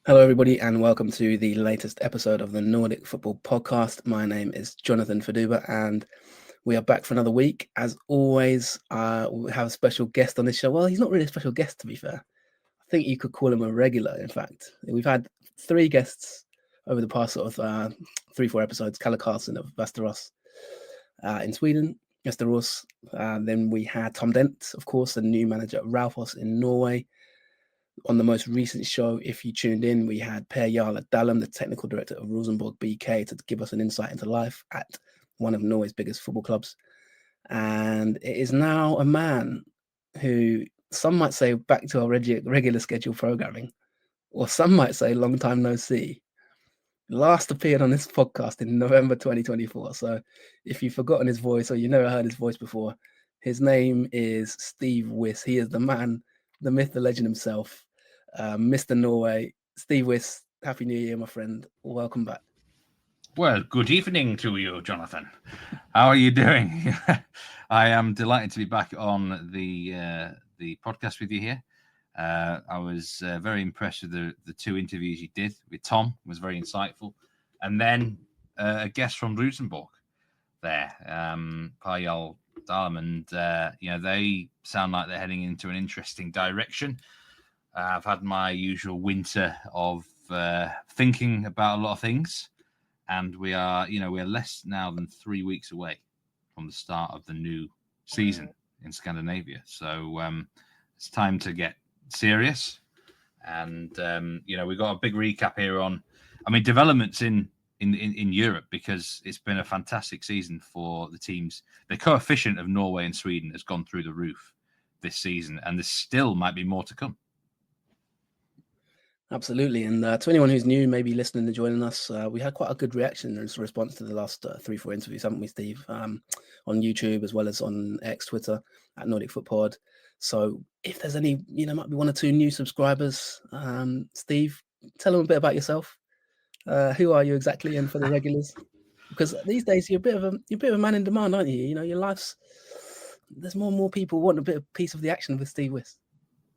Hello, everybody, and welcome to the latest episode of the Nordic Football Podcast. My name is Jonathan Faduba, and we are back for another week. As always, we have a special guest on this show. Well, he's not really a special guest, to be fair. I think you could call him a regular, in fact. We've had three guests over the past sort of 3-4 episodes. Kalle Carlson of Västerås in Sweden, Västerås. Then we had Tom Dent, of course, the new manager at Raufoss in Norway. On the most recent show, if you tuned in, we had Per Jarle Dallum, the technical director of Rosenborg BK, to give us an insight into life at one of Norway's biggest football clubs. And it is now a man who some might say back to our regular scheduled programming, or some might say long time no see. Last appeared on this podcast in November 2024. So if you've forgotten his voice or you never heard his voice before, his name is Steve Wyss. He is the man, the myth, the legend himself. Mr. Norway, Steve Wyss, Happy New Year, my friend. Welcome back. Well, good evening to you, Jonathan. How are you doing? I am delighted to be back on the podcast with you here. I was very impressed with the two interviews you did with Tom. It was very insightful. And then a guest from Rosenborg there, Per Jarle Dallum, and they sound like they're heading into an interesting direction. I've had my usual winter of thinking about a lot of things, and we're less now than 3 weeks away from the start of the new season in Scandinavia. So it's time to get serious, and we've got a big recap here on, developments in Europe, because it's been a fantastic season for the teams. The coefficient of Norway and Sweden has gone through the roof this season, and there still might be more to come. Absolutely. And to anyone who's new, maybe listening and joining us, we had quite a good reaction and response to the last 3-4 interviews, haven't we, Steve? On YouTube as well as on X, Twitter at Nordic Foot Pod. So if there's any, might be 1 or 2 new subscribers, Steve, tell them a bit about yourself. Who are you exactly? And for the regulars, because these days you're a bit of a man in demand, aren't you? Your there's more and more people want a bit of piece of the action with Steve Wyss.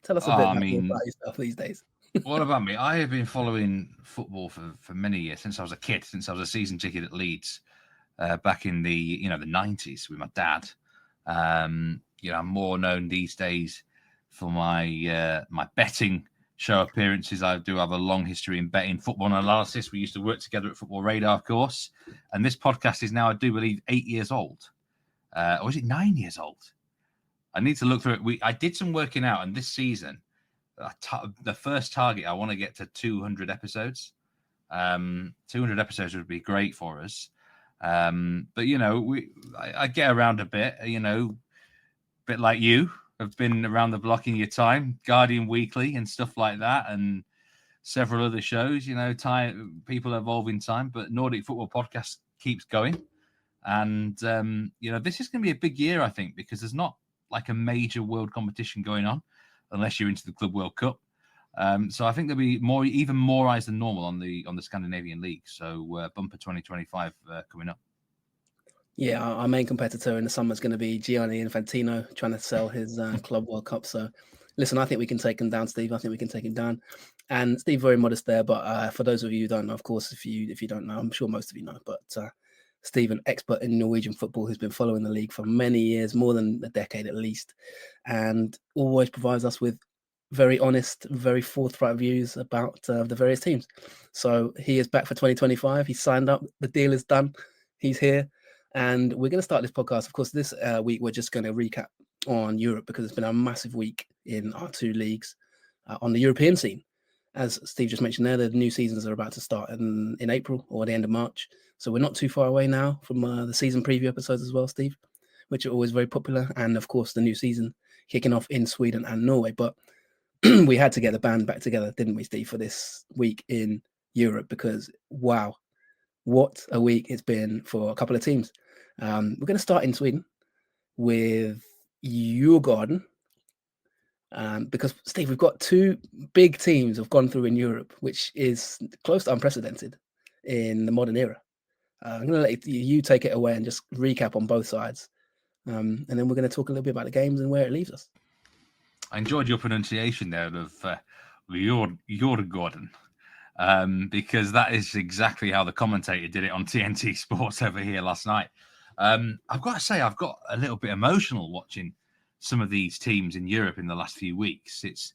Tell us a bit about yourself these days. What about me? I have been following football for many years, since I was a kid, since I was a season ticket at Leeds back in the 90s with my dad. I'm more known these days for my my betting show appearances. I do have a long history in betting, football analysis. We used to work together at Football Radar, of course. And this podcast is now, I do believe, 8 years old. Or is it 9 years old? I need to look through it. I did some working out, and this season, the first target, I want to get to 200 episodes. 200 episodes would be great for us. But I get around a bit. Bit like you have been around the block in your time, Guardian Weekly and stuff like that, and several other shows. People evolve in time, but Nordic Football Podcast keeps going. And this is going to be a big year, I think, because there's not like a major world competition going on, unless you're into the Club World Cup. So I think there'll be even more eyes than normal on the Scandinavian League. So bumper 2025 coming up. Yeah, our main competitor in the summer is going to be Gianni Infantino, trying to sell his Club World Cup. So listen, I think we can take him down, Steve. I think we can take him down. And Steve, very modest there. But for those of you who don't know, of course, if you don't know, I'm sure most of you know, but Steve, an expert in Norwegian football who's been following the league for many years, more than a decade at least, and always provides us with very honest, very forthright views about the various teams. So he is back for 2025. He's signed up. The deal is done. He's here. And we're going to start this podcast. Of course, this week, we're just going to recap on Europe, because it's been a massive week in our 2 leagues on the European scene. As Steve just mentioned there, the new seasons are about to start in April or the end of March. So we're not too far away now from the season preview episodes as well, Steve, which are always very popular. And of course, the new season kicking off in Sweden and Norway. But we had to get the band back together, didn't we, Steve, for this week in Europe? Because, wow, what a week it's been for a couple of teams. We're going to start in Sweden with Djurgården. Because, Steve, we've got 2 big teams have gone through in Europe, which is close to unprecedented in the modern era. I'm going to let you take it away and just recap on both sides. And then we're going to talk a little bit about the games and where it leaves us. I enjoyed your pronunciation there of Djurgården. because that is exactly how the commentator did it on TNT Sports over here last night. I've got to say, I've got a little bit emotional watching some of these teams in Europe in the last few weeks. It's,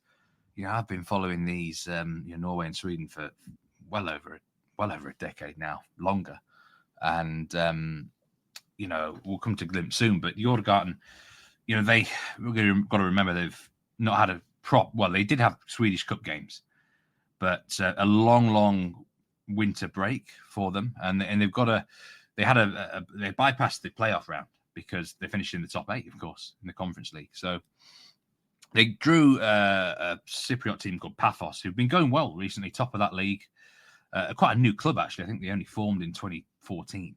I've been following these, Norway and Sweden for well over a decade now, longer. And, we'll come to Glimt soon, but Djurgården, we've got to remember they've not had they did have Swedish Cup games, but a long winter break for them. And they bypassed the playoff round because they finished in the top 8, of course, in the Conference League. So they drew a Cypriot team called Paphos, who've been going well recently, top of that league. Quite a new club, actually. I think they only formed in 2014.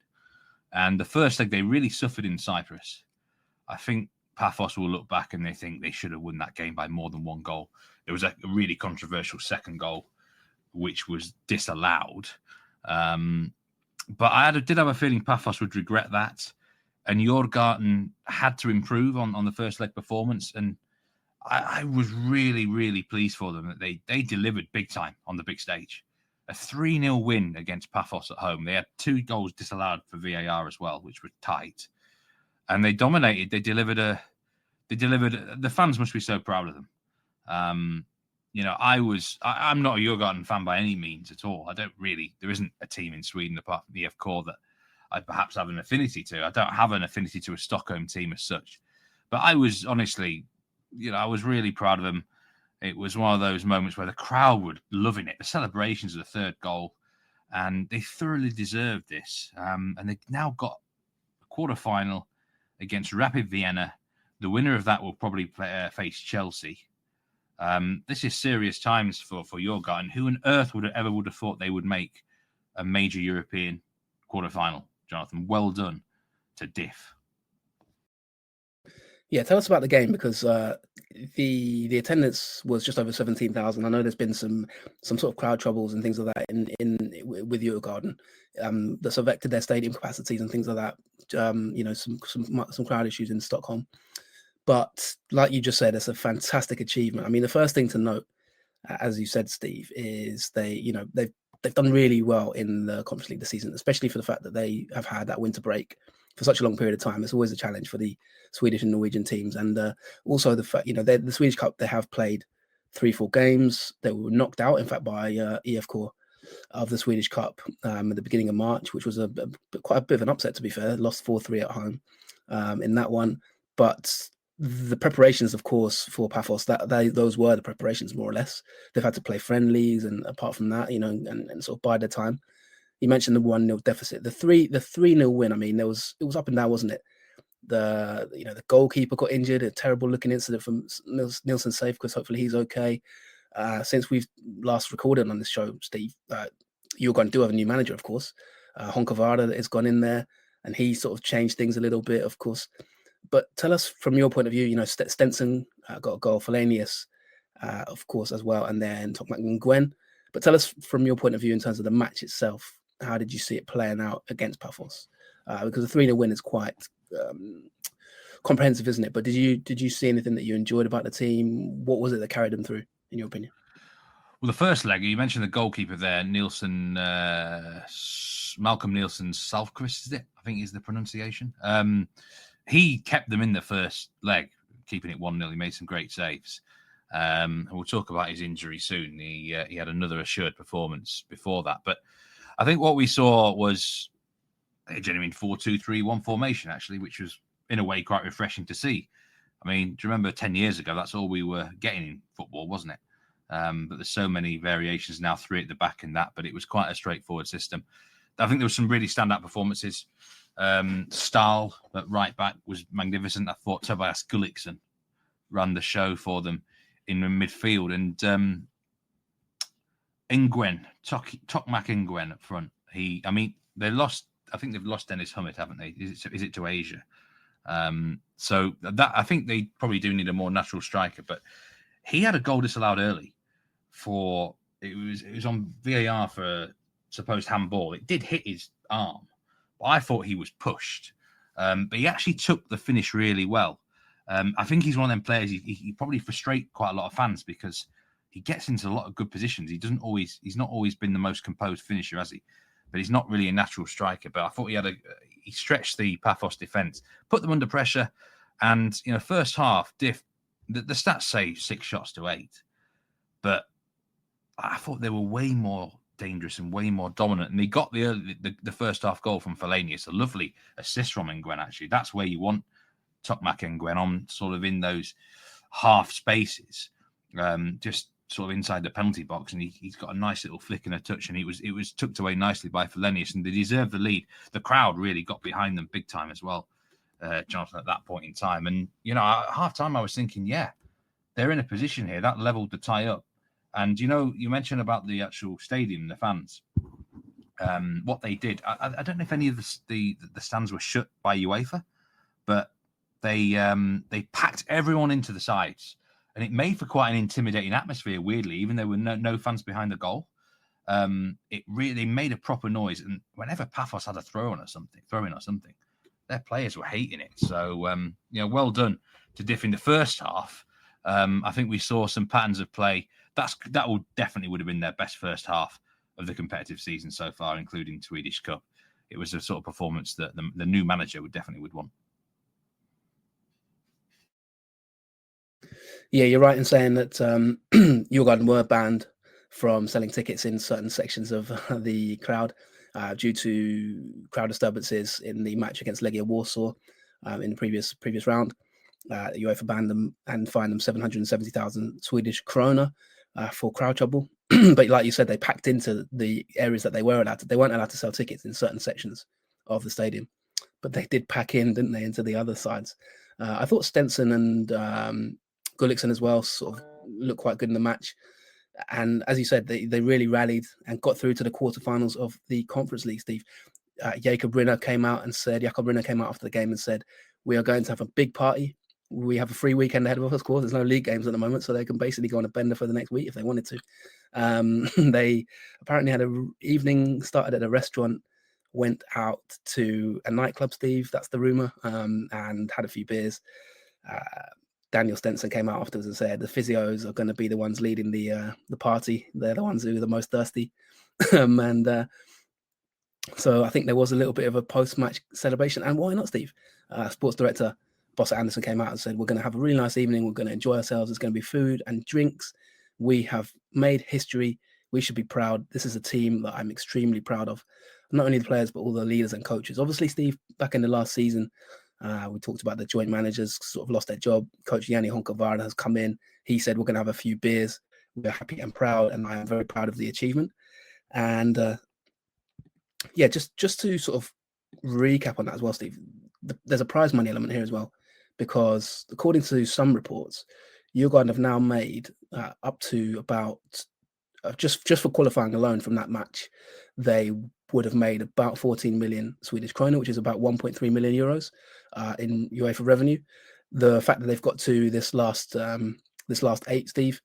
And the first leg, they really suffered in Cyprus. I think Paphos will look back and they think they should have won that game by more than one goal. There was a really controversial second goal, which was disallowed. But I did have a feeling Paphos would regret that. And Djurgården had to improve on the first leg performance. And I was really, really pleased for them that they delivered big time on the big stage. A 3-0 win against Paphos at home. They had 2 goals disallowed for VAR as well, which were tight. And they dominated. They delivered. The fans must be so proud of them. I'm not a Djurgården fan by any means at all. There isn't a team in Sweden apart from the FK that I perhaps have an affinity to. I don't have an affinity to a Stockholm team as such. But I was honestly, I was really proud of them. It was one of those moments where the crowd were loving it. The celebrations of the third goal, and they thoroughly deserved this. And they've now got a quarterfinal against Rapid Vienna. The winner of that will probably face Chelsea. This is serious times for Djurgården. Who on earth would have thought they would make a major European quarterfinal? Jonathan, well done to Diff. Yeah, tell us about the game, because the attendance was just over 17,000. I know there's been some sort of crowd troubles and things like that with Djurgården that's affected their stadium capacities and things like that. Some crowd issues in Stockholm. But like you just said, it's a fantastic achievement. I mean, the first thing to note, as you said, Steve, is they've done really well in the Conference League this season, especially for the fact that they have had that winter break for such a long period of time. It's always a challenge for the Swedish and Norwegian teams. And also the fact, the Swedish Cup, they have played 3-4 games. They were knocked out, in fact, by IFK of the Swedish Cup at the beginning of March, which was quite a bit of an upset, to be fair. Lost 4-3 at home in that one. But the preparations, of course, for Paphos, those were the preparations, more or less. They've had to play friendlies, and apart from that, and sort of bide their time. You mentioned the 1-0 deficit, the 3-0 win. I mean, it was up and down, wasn't it? The goalkeeper got injured, a terrible looking incident from Nilsson Safe, because hopefully he's okay. Since we've last recorded on this show, Steve, you're going to do have a new manager, of course. Honkavara has gone in there, and he sort of changed things a little bit, of course. But tell us from your point of view, Stenson got a goal, Felanius, of course, as well, and then Tokmak and Gwen. But tell us from your point of view in terms of the match itself, how did you see it playing out against Paphos? Because a 3-0 win is quite comprehensive, isn't it? But did you see anything that you enjoyed about the team? What was it that carried them through, in your opinion? Well, the first leg, you mentioned the goalkeeper there, Malcolm Nielsen Salfquist, is it? I think is the pronunciation. He kept them in the first leg, keeping it 1-0. He made some great saves. And we'll talk about his injury soon. He had another assured performance before that. But I think what we saw was a genuine 4-2-3-1 formation, actually, which was, in a way, quite refreshing to see. I mean, do you remember 10 years ago, that's all we were getting in football, wasn't it? But there's so many variations now, 3 at the back in that, but it was quite a straightforward system. I think there were some really standout performances. Stahl at right back was magnificent. I thought Tobias Gullikson ran the show for them in the midfield, and Tokmak Ingwen up front. They lost. I think they've lost Dennis Hummett, haven't they? Is it to Asia? So that I think they probably do need a more natural striker. But he had a goal disallowed early it was on VAR for a supposed handball. It did hit his arm. I thought he was pushed, but he actually took the finish really well. I think he's one of them players, he probably frustrate quite a lot of fans because he gets into a lot of good positions. He's not always been the most composed finisher, has he? But he's not really a natural striker. But I thought he stretched the Paphos defence, put them under pressure, and first half, the stats say 6 shots to 8, but I thought they were way more dangerous and way more dominant. And they got the first half goal from Fellaini. It's a lovely assist from Nguyen, actually. That's where you want Tokmak Nguyen, on sort of in those half spaces, just sort of inside the penalty box. And he's got a nice little flick and a touch, and it was tucked away nicely by Fellaini, and they deserved the lead. The crowd really got behind them big time as well, Jonathan, at that point in time. And, at half time I was thinking, yeah, they're in a position here. That leveled the tie up. And, you mentioned about the actual stadium, the fans, what they did. I don't know if any of the stands were shut by UEFA, but they packed everyone into the sides, and it made for quite an intimidating atmosphere, weirdly, even though there were no fans behind the goal. It really made a proper noise. And whenever Paphos had a throw in or something, their players were hating it. So, well done to Diff in the first half. I think we saw some patterns of play. That definitely would have been their best first half of the competitive season so far, including Swedish Cup. It was a sort of performance that the new manager would want. Yeah, you're right in saying that Djurgården were banned from selling tickets in certain sections of the crowd due to crowd disturbances in the match against Legia Warsaw in the previous round. UEFA banned them and fined them 770,000 Swedish krona for crowd trouble. But like you said, they packed into the areas that they were allowed to. They weren't allowed to sell tickets in certain sections of the stadium, but they did pack in, didn't they, into the other sides. I thought Stenson and Gullikson as well sort of looked quite good in the match. And as you said, they really rallied and got through to the quarterfinals of the Conference League, Steve. Jakob Rinner came out after the game and said, we are going to have a big party. We have a free weekend ahead of us, of course. There's no league games at the moment, so they can basically go on a bender for the next week if they wanted to. They apparently had an evening, started at a restaurant, went out to a nightclub, Steve, that's the rumour, and had a few beers. Daniel Stenson came out afterwards and said the physios are going to be the ones leading the party. They're the ones who are the most thirsty. So I think there was a little bit of a post-match celebration. And why not, Steve? Sports director Bosse Anderson came out and said, we're going to have a really nice evening. We're going to enjoy ourselves. There's going to be food and drinks. We have made history. We should be proud. This is a team that I'm extremely proud of. Not only the players, but all the leaders and coaches. Obviously, Steve, back in the last season, we talked about the joint managers sort of lost their job. Coach Yanni Honkavara has come in. He said, we're going to have a few beers. We're happy and proud, and I am very proud of the achievement. And just to sort of recap on that as well, Steve, there's a prize money element here as well, because according to some reports, Djurgården have now made up to about, just for qualifying alone from that match, they would have made about 14 million Swedish krona, which is about 1.3 million euros in UEFA revenue. The fact that they've got to this last 8, Steve,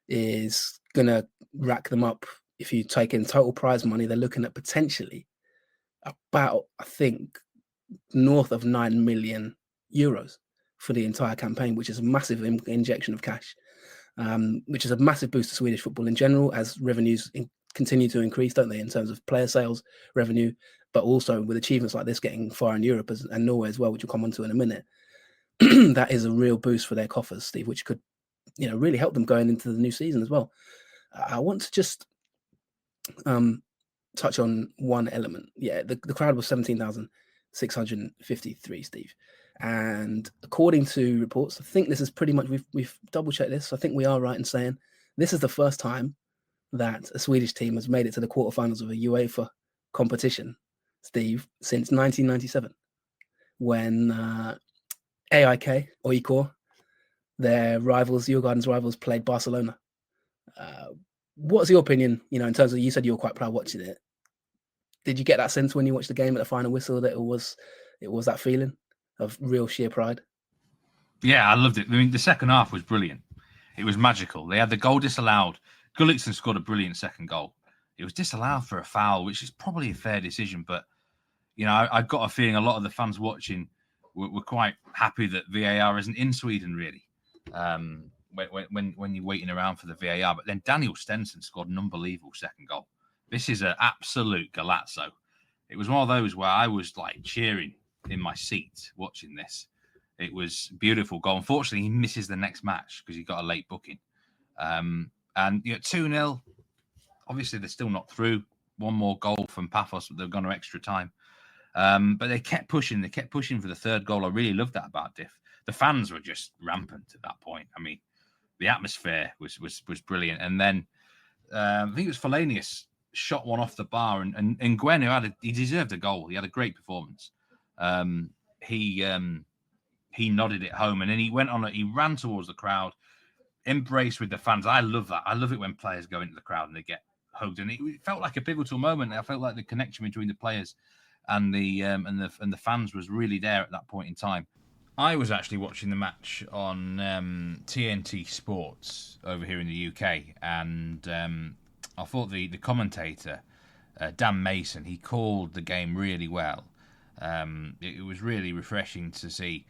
is going to rack them up. If you take in total prize money, they're looking at potentially about, I think, north of 9 million euros for the entire campaign, which is a massive injection of cash, which is a massive boost to Swedish football in general, as revenues continue to increase, don't they, in terms of player sales revenue, but also with achievements like this getting far in Europe and Norway as well, which we'll come on to in a minute. That is a real boost for their coffers, Steve, which could, really help them going into the new season as well. I want to just touch on one element. Yeah, the crowd was 17,653, Steve. And according to reports, I think this is pretty much, we've double checked this. I think we are right in saying this is the first time that a Swedish team has made it to the quarterfinals of a UEFA competition, Steve, since 1997, when AIK, or IKOR, their rivals, Djurgården's rivals, played Barcelona. What's your opinion, in terms of, you said you were quite proud watching it. Did you get that sense when you watched the game at the final whistle that it was that feeling of real sheer pride? Yeah, I loved it. I mean, the second half was brilliant. It was magical. They had the goal disallowed. Gullikson scored a brilliant second goal. It was disallowed for a foul, which is probably a fair decision. But, I got a feeling a lot of the fans watching were quite happy that VAR isn't in Sweden, really. when you're waiting around for the VAR. But then Daniel Stenson scored an unbelievable second goal. This is an absolute galazzo. It was one of those where I was like cheering in my seat watching this. It was a beautiful goal. Unfortunately, he misses the next match because he got a late booking. And 2-0. Obviously, they're still not through. One more goal from Paphos, but they've gone to extra time. But they kept pushing. They kept pushing for the third goal. I really loved that about Diff. The fans were just rampant at that point. I mean, the atmosphere was brilliant. And then I think it was Fellainius shot one off the bar, and Gwen, he deserved a goal. He had a great performance. He nodded it home, and then he went on. He ran towards the crowd, embraced with the fans. I love that. I love it when players go into the crowd and they get hugged, and it felt like a pivotal moment. I felt like the connection between the players and the fans was really there at that point in time. I was actually watching the match on TNT Sports over here in the UK, and I thought the commentator, Dan Mason, he called the game really well. It was really refreshing to see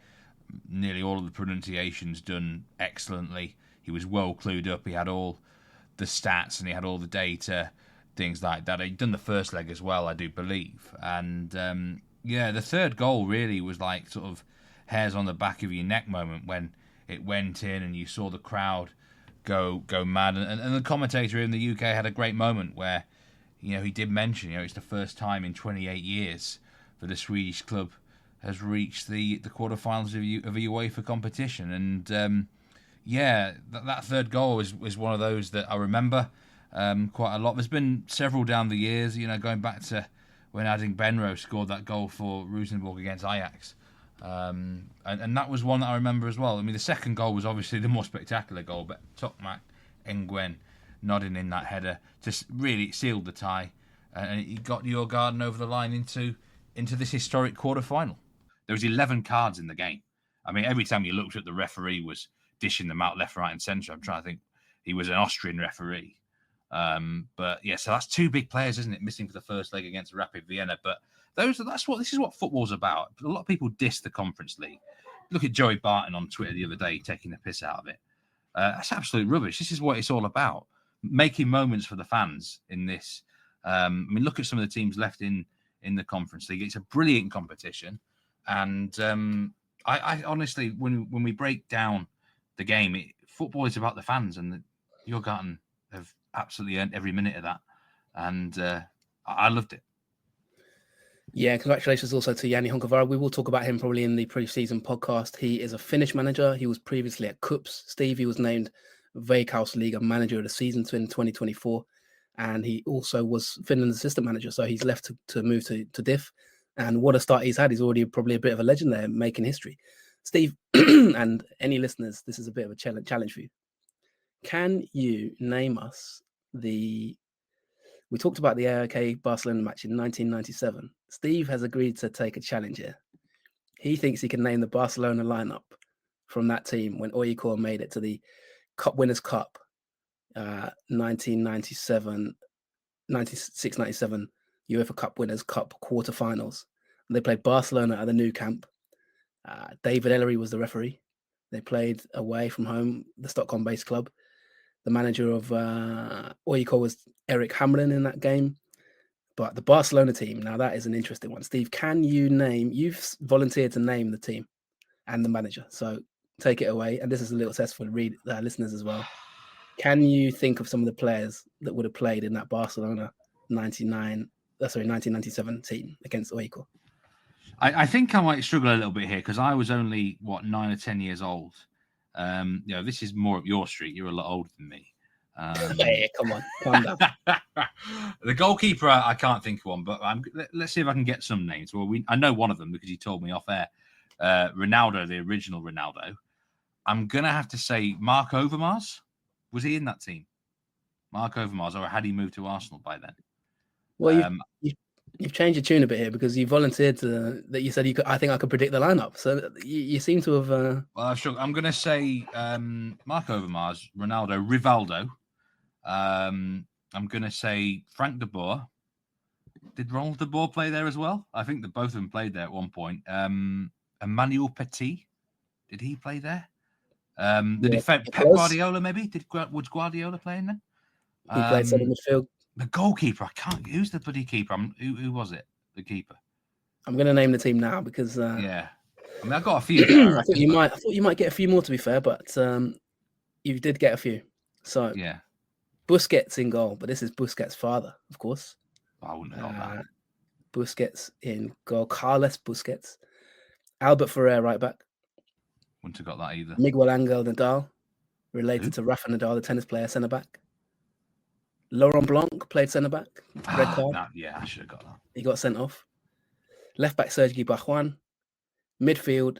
nearly all of the pronunciations done excellently. He was well clued up. He had all the stats and he had all the data, things like that. He'd done the first leg as well, I do believe. And the third goal really was like sort of hairs on the back of your neck moment when it went in and you saw the crowd go mad. And the commentator in the UK had a great moment where, he did mention, it's the first time in 28 years that a Swedish club has reached the quarterfinals of a UEFA competition. And that third goal was one of those that I remember quite a lot. There's been several down the years, going back to when Ading Benro scored that goal for Rosenborg against Ajax. And that was one that I remember as well. I mean, the second goal was obviously the more spectacular goal, but Tokmak Nguyen nodding in that header just really sealed the tie, and he got Djurgården over the line into this historic quarter-final. There was 11 cards in the game. I mean, every time you looked at the referee was dishing them out left, right, and centre. I'm trying to think. He was an Austrian referee. But yeah, so that's two big players, isn't it, missing for the first leg against Rapid Vienna. But this is what football's about. A lot of people diss the Conference League. Look at Joey Barton on Twitter the other day taking the piss out of it. That's absolute rubbish. This is what it's all about. Making moments for the fans in this. Look at some of the teams left in the Conference League. It's a brilliant competition. And I honestly, when we break down the game, football is about the fans, and Djurgården have absolutely earned every minute of that. And I loved it. Yeah, congratulations also to Yanni Honkavara. We will talk about him probably in the pre-season podcast. He is a Finnish manager. He was previously at Kups. Steve, he was named Veikkausliiga Manager of the Season in 2024. And he also was Finland's assistant manager. So he's left to move to Diff. And what a start he's had. He's already probably a bit of a legend there, making history. Steve, and any listeners, this is a bit of a challenge for you. Can you name us we talked about the AOK Barcelona match in 1997. Steve has agreed to take a challenge here. He thinks he can name the Barcelona lineup from that team when Oikor made it to the Cup Winners' Cup 96-97 UEFA Cup Winners' Cup quarterfinals. They played Barcelona at the Nou Camp. David Ellery was the referee. They played away from home, the Stockholm-based club. The manager of Oikor was Eric Hamlin in that game. But the Barcelona team, now that is an interesting one. Steve, can you name, you've volunteered to name the team and the manager. So take it away. And this is a little test for listeners as well. Can you think of some of the players that would have played in that Barcelona 1997 team against Oikor? I think I might struggle a little bit here because I was only, 9 or 10 years old. This is more up your street. You're a lot older than me. Hey, come on, calm down. The goalkeeper, I can't think of one, but let's see if I can get some names. Well, I know one of them because you told me off air. Ronaldo, the original Ronaldo. I'm going to have to say Mark Overmars. Was he in that team? Mark Overmars, or had he moved to Arsenal by then? Well, you've changed your tune a bit here because you volunteered that you said you could. I think I could predict the lineup. So you seem to have. Well, I'm going to say Mark Overmars, Ronaldo, Rivaldo. I'm going to say Frank de Boer. Did Ronald de Boer play there as well? I think that both of them played there at one point. Emmanuel Petit, did he play there? The defense, Pep Guardiola, maybe? Was Guardiola playing then? He played centre midfield. The goalkeeper, I can't. Who's the bloody keeper? Who was it? The keeper. I'm going to name the team now because yeah. I mean, I got a few. There, I thought you might get a few more, to be fair, but you did get a few. So yeah, Busquets in goal, but this is Busquets' father, of course. I wouldn't have got that. Busquets in goal. Carles Busquets. Albert Ferrer, right back. Wouldn't have got that either. Miguel Angel Nadal, related to Rafa Nadal, the tennis player, centre back. Laurent Blanc played centre back. Red card. Yeah, I should have got that. He got sent off. Left back Sergi Barjuan. Midfield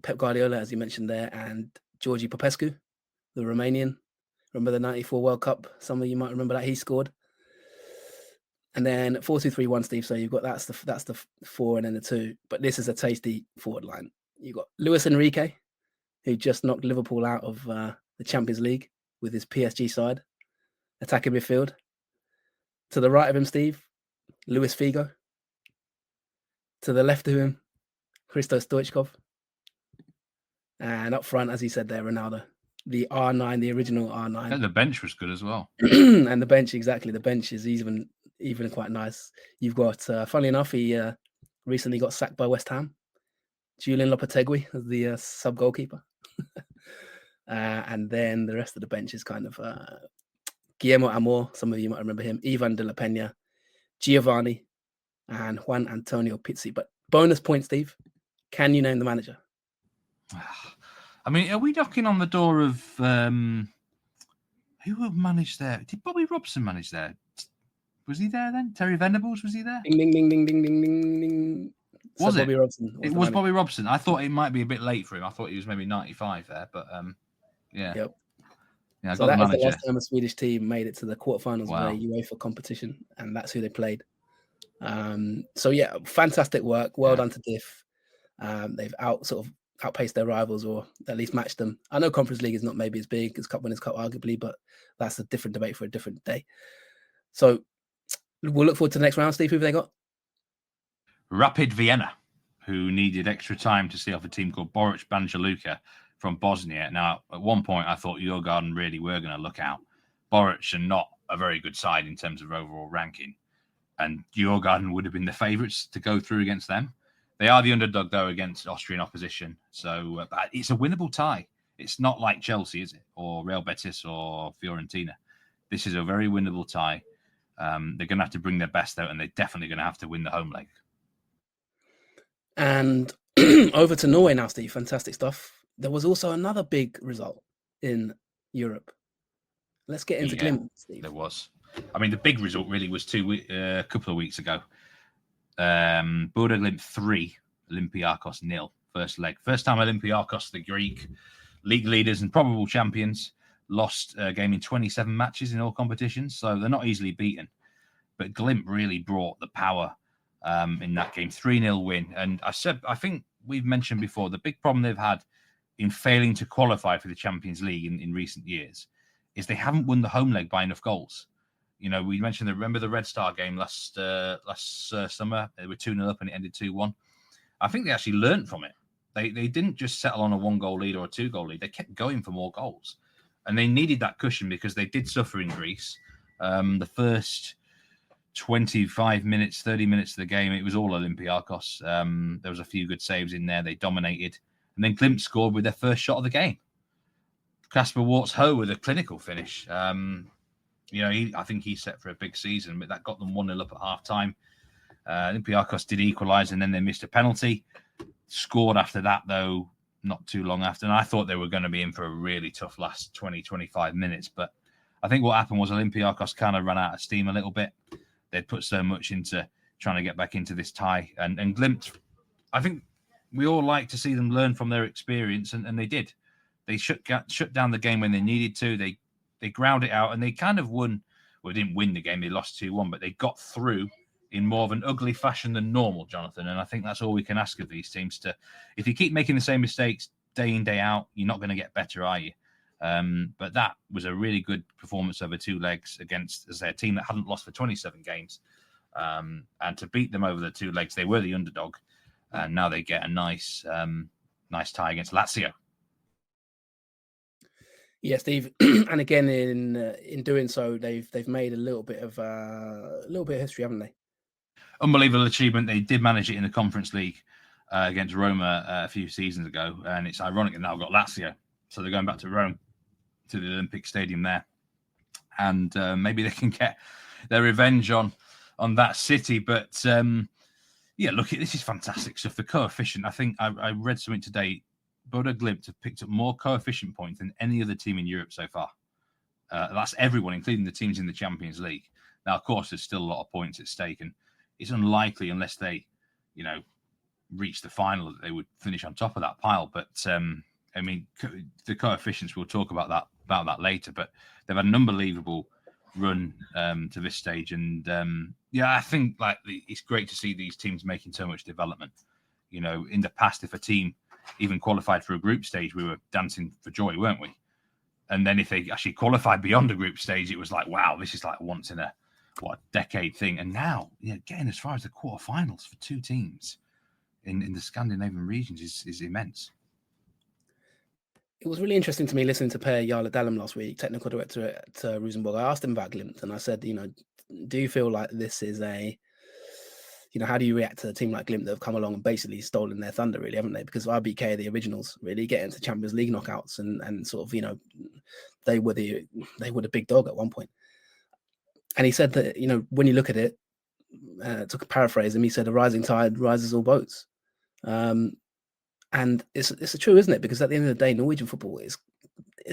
Pep Guardiola, as you mentioned there, and Georgi Popescu, the Romanian. Remember the '94 World Cup? Some of you might remember that he scored. And then 4-2-3-1, Steve. So you've got that's the 4 and then the 2. But this is a tasty forward line. You've got Luis Enrique, who just knocked Liverpool out of the Champions League with his PSG side, attacking midfield. To the right of him, Steve, Luis Figo. To the left of him, Christos Stoichkov. And up front, as he said there, Ronaldo. The R9, the original R9. And the bench was good as well. And the bench, exactly. The bench is even quite nice. You've got, funnily enough, he recently got sacked by West Ham. Julian Lopetegui as the sub-goalkeeper. And then the rest of the bench is kind of Guillermo Amor, some of you might remember him, Ivan de la Peña, Giovanni, and Juan Antonio Pizzi. But bonus point, Steve, can you name the manager? I mean, are we knocking on the door of who managed there? Did Bobby Robson manage there? Was he there then? Terry Venables, was he there? Ding, ding, ding, ding, ding, ding, ding, ding. Was so it? Bobby Robson. It was Bobby Robson. I thought it might be a bit late for him. I thought he was maybe 95 there, but yeah. Yep. Yeah, so that was the last time a Swedish team made it to the quarterfinals of a UEFA competition, and that's who they played. So yeah, fantastic work. Well done to Diff. They've outpaced their rivals, or at least matched them. I know Conference League is not maybe as big as Cup Winners' Cup, arguably, but that's a different debate for a different day. So we'll look forward to the next round. Steve, who have they got? Rapid Vienna, who needed extra time to see off a team called Boric Banja Luka from Bosnia. Now, at one point, I thought Djurgården really were going to look out. Boric are not a very good side in terms of overall ranking, and Djurgården would have been the favourites to go through against them. They are the underdog, though, against Austrian opposition. So it's a winnable tie. It's not like Chelsea, is it? Or Real Betis or Fiorentina. This is a very winnable tie. They're going to have to bring their best out, and they're definitely going to have to win the home leg. And over to Norway now, Steve. Fantastic stuff. There was also another big result in Europe. Let's get into Glimt, Steve. There was. I mean, the big result really was a couple of weeks ago. Bodø Glimt 3, Olympiakos 0. First leg. First time Olympiakos, the Greek league leaders and probable champions, lost a game in 27 matches in all competitions, so they're not easily beaten. But Glimt really brought the power in that game. 3-0 win. And I think we've mentioned before, the big problem they've had in failing to qualify for the Champions League in recent years is they haven't won the home leg by enough goals. You know, we mentioned remember the Red Star game last summer? They were 2-0 up and it ended 2-1. I think they actually learned from it. They didn't just settle on a 1-goal lead or a 2-goal lead. They kept going for more goals. And they needed that cushion because they did suffer in Greece. The first 25 minutes, 30 minutes of the game, it was all Olympiakos. There was a few good saves in there. They dominated. And then Glimt scored with their first shot of the game. Kasper Wartz-Ho with a clinical finish. I think he's set for a big season, but that got them 1-0 up at half-time. Olympiakos did equalise, and then they missed a penalty. Scored after that, though, not too long after. And I thought they were going to be in for a really tough last 20, 25 minutes. But I think what happened was Olympiakos kind of ran out of steam a little bit. They'd put so much into trying to get back into this tie. And Glimt, I think we all like to see them learn from their experience, and they did. They shut down the game when they needed to. They ground it out, and they kind of won. Well, they didn't win the game. They lost 2-1, but they got through in more of an ugly fashion than normal, Jonathan. And I think that's all we can ask of these teams. If you keep making the same mistakes day in, day out, you're not going to get better, are you? But that was a really good performance over 2 legs against, as I say, a team that hadn't lost for 27 games. And to beat them over the 2 legs, they were the underdog. And now they get a nice tie against Lazio. Yeah, Steve, and again in doing so, they've made a little bit of history, haven't they? Unbelievable achievement. They did manage it in the Conference League against Roma a few seasons ago, and it's ironic they've now got Lazio, so they're going back to Rome, to the Olympic Stadium there, and maybe they can get their revenge on that city. But yeah, look, this is fantastic stuff. The coefficient, I think I read something today. Bodø Glimt have picked up more coefficient points than any other team in Europe so far. That's everyone, including the teams in the Champions League. Now, of course, there's still a lot of points at stake, and it's unlikely unless they, reach the final that they would finish on top of that pile. But I mean, the coefficients, we'll talk about that later. But they've had an unbelievable run to this stage, and I think it's great to see these teams making so much development. In the past, if a team even qualified for a group stage, we were dancing for joy, weren't we? And then if they actually qualified beyond a group stage, it was like, wow, this is like once in a decade thing. And now, getting as far as the quarterfinals for two teams in the Scandinavian regions is immense. It was really interesting to me listening to Per Jarle Dallum last week, technical director at Rosenborg. I asked him about Glimt, and I said, do you feel like this is how do you react to a team like Glimt that have come along and basically stolen their thunder, really, haven't they? Because RBK are the originals, really, getting to Champions League knockouts, and sort of, they were the big dog at one point. And he said that, when you look at it, to paraphrase him, he said, a rising tide rises all boats. And it's true, isn't it? Because at the end of the day, Norwegian football it's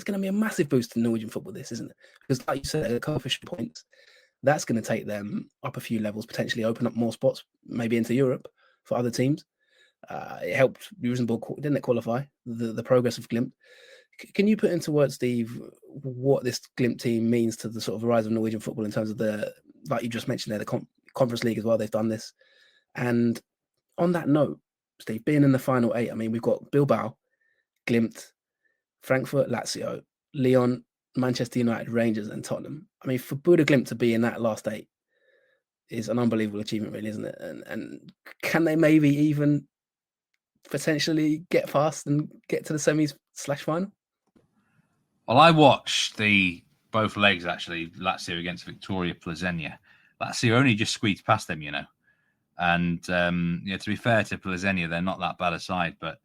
going to be a massive boost to Norwegian football, this, isn't it? Because like you said, the coefficient points, that's going to take them up a few levels, potentially open up more spots, maybe into Europe for other teams. It helped Rosenborg, didn't it, qualify the progress of Glimt? Can you put into words, Steve, what this Glimt team means to the sort of rise of Norwegian football in terms of like you just mentioned there, the Conference League as well, they've done this. And on that note, Steve, being in the final 8, I mean, we've got Bilbao, Glimt, Frankfurt, Lazio, Lyon, Manchester United, Rangers, and Tottenham. I mean, for Bodø Glimt to be in that last 8 is an unbelievable achievement, really, isn't it? And can they maybe even potentially get past and get to the semis/final? Well, I watched both legs, actually, Lazio against Victoria Plzeň. Lazio only just squeezed past them, And to be fair to Plzeň, they're not that bad a side. But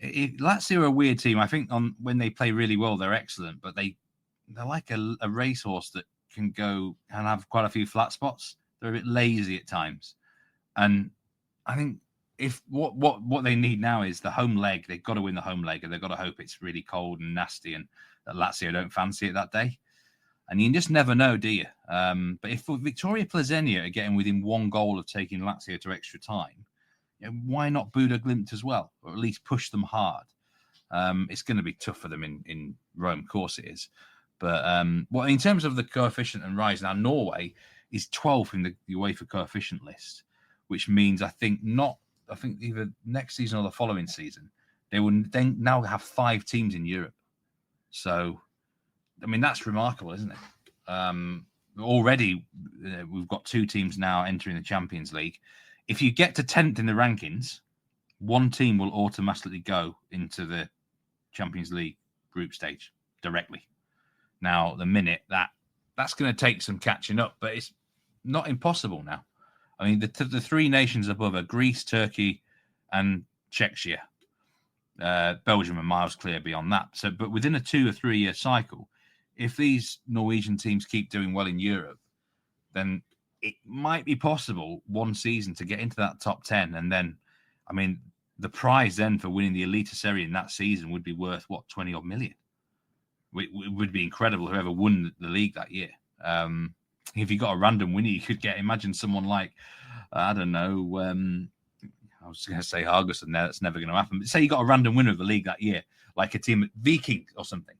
Lazio are a weird team. I think when they play really well, they're excellent. But they're like a racehorse that can go and have quite a few flat spots. They're a bit lazy at times. And I think if what they need now is the home leg. They've got to win the home leg, and they've got to hope it's really cold and nasty, and that Lazio don't fancy it that day. And you just never know, do you? But if Victoria Plzeň are getting within one goal of taking Lazio to extra time, why not Bodø Glimt as well, or at least push them hard? It's going to be tough for them in Rome, of course it is. But in terms of the coefficient and rise, now Norway is 12th in the UEFA coefficient list, which means I think either next season or the following season, they will then now have 5 teams in Europe. So, I mean, that's remarkable, isn't it? Already, we've got 2 teams now entering the Champions League. If you get to 10th in the rankings, one team will automatically go into the Champions League group stage directly. Now, the minute that's going to take some catching up, but it's not impossible now. I mean, the 3 nations above are Greece, Turkey, and Czechia. Belgium are miles clear beyond that. So, but within a 2 or 3 year cycle, if these Norwegian teams keep doing well in Europe, then it might be possible one season to get into that top 10. And then, I mean, the prize then for winning the Eliteserien in that season would be worth, 20 odd million? It would be incredible whoever won the league that year. If you got a random winner, you could imagine someone like, I don't know, I was going to say Haugesund there. That's never going to happen. But say you got a random winner of the league that year, like a team at Viking or something.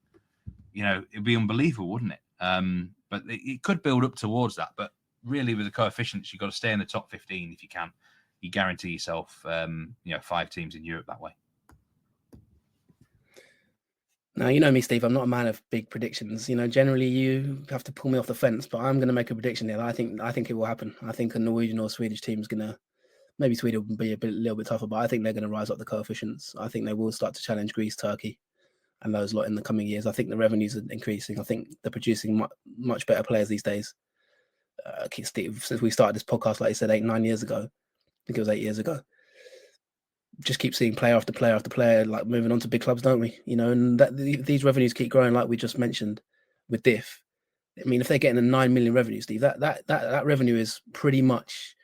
It'd be unbelievable, wouldn't it? But it could build up towards that. But really, with the coefficients, you've got to stay in the top 15 if you can. You guarantee yourself, 5 teams in Europe that way. Now, you know me, Steve. I'm not a man of big predictions. Generally you have to pull me off the fence, but I'm going to make a prediction here. I think it will happen. I think a Norwegian or Swedish team is going to, maybe Sweden will be a little bit tougher, but I think they're going to rise up the coefficients. I think they will start to challenge Greece, Turkey. and those lot in the coming years. I think the revenues are increasing. I think they're producing much better players these days. Steve, since we started this podcast, like you said, 8-9 years ago, I think it was 8 years ago, just keep seeing player after player after player, like moving on to big clubs, don't we? And these revenues keep growing, like we just mentioned with Diff. I mean, if they're getting a 9 million revenue, Steve, that revenue is pretty much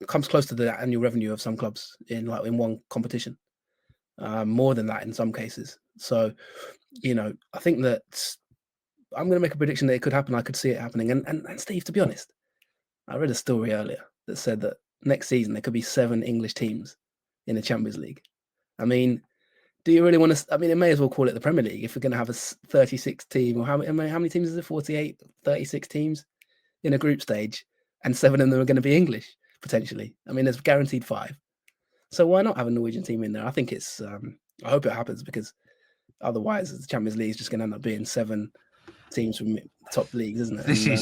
comes close to the annual revenue of some clubs in one competition, more than that in some cases. So, I think that I'm going to make a prediction that it could happen. I could see it happening. And Steve, to be honest, I read a story earlier that said that next season there could be 7 English teams in the Champions League. I mean, do you really want to? I mean, it may as well call it the Premier League if we're going to have a 36 team, or how many teams is it? 48, 36 teams in a group stage, and 7 of them are going to be English potentially. I mean, there's guaranteed 5. So why not have a Norwegian team in there? I think it's. I hope it happens, because otherwise the Champions League is just going to end up being 7 teams from top leagues, isn't it?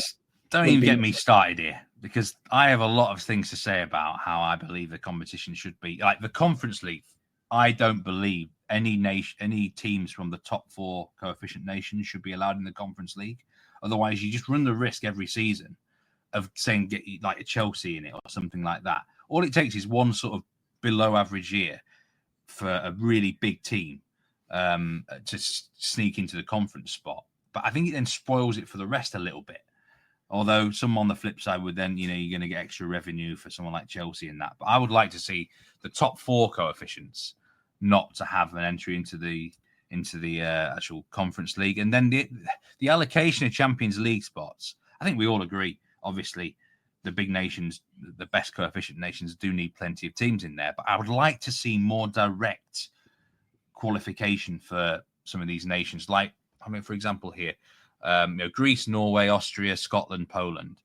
Don't even get me started here, because I have a lot of things to say about how I believe the competition should be. Like the Conference League, I don't believe any teams from the top 4 coefficient nations should be allowed in the Conference League. Otherwise, you just run the risk every season of saying get like a Chelsea in it or something like that. All it takes is one sort of below average year for a really big team to sneak into the conference spot. But I think it then spoils it for the rest a little bit. Although some on the flip side would then, you're going to get extra revenue for someone like Chelsea and that. But I would like to see the top 4 coefficients not to have an entry into the actual Conference League. And then the allocation of Champions League spots, I think we all agree, obviously, the big nations, the best coefficient nations do need plenty of teams in there. But I would like to see more direct qualification for some of these nations. Like, I mean, for example, here, Greece, Norway, Austria, Scotland, Poland.